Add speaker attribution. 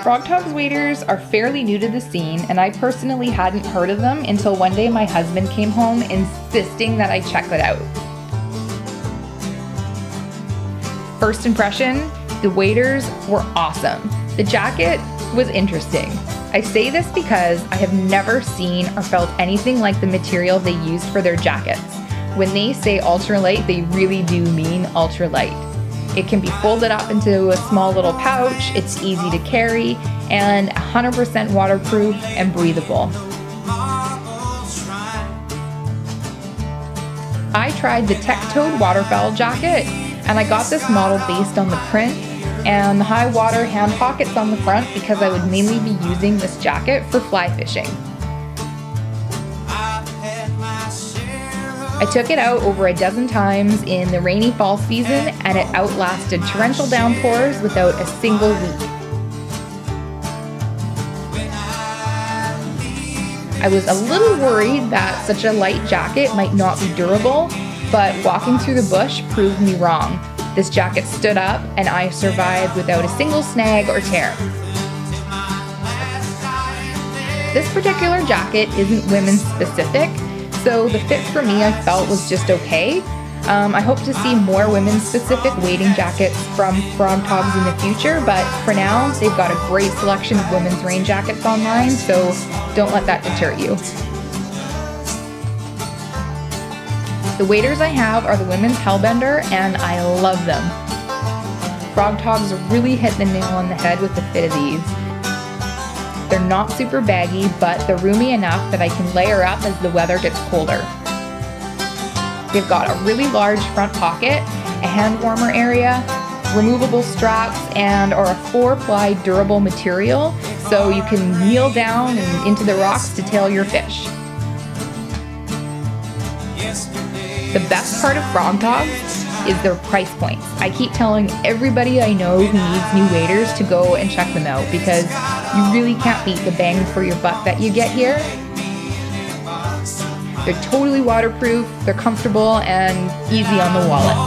Speaker 1: Frogg Toggs waders are fairly new to the scene, and I personally hadn't heard of them until one day my husband came home insisting that I check it out. First impression, the waders were awesome. The jacket was interesting. I say this because I have never seen or felt anything like the material they used for their jackets. When they say ultralight, they really do mean ultralight. It can be folded up into a small little pouch, it's easy to carry, and 100% waterproof and breathable. I tried the Tekk Waterfowl jacket, and I got this model based on the print and the high water hand pockets on the front because I would mainly be using this jacket for fly fishing. I took it out over a dozen times in the rainy fall season, and it outlasted torrential downpours without a single leak. I was a little worried that such a light jacket might not be durable, but walking through the bush proved me wrong. This jacket stood up, and I survived without a single snag or tear. This particular jacket isn't women's specific, so the fit for me I felt was just okay. I hope to see more women's specific wading jackets from Frogg Toggs in the future, but for now they've got a great selection of women's rain jackets online, so don't let that deter you. The waders I have are the women's Hellbender, and I love them. Frogg Toggs really hit the nail on the head with the fit of these. They're not super baggy, but they're roomy enough that I can layer up as the weather gets colder. They've got a really large front pocket, a hand warmer area, removable straps, and are a 4-ply durable material, so you can kneel down and into the rocks to tail your fish. The best part of Frogg Toggs is their price points. I keep telling everybody I know who needs new waders to go and check them out because you really can't beat the bang for your buck that you get here. They're totally waterproof, they're comfortable, and easy on the wallet.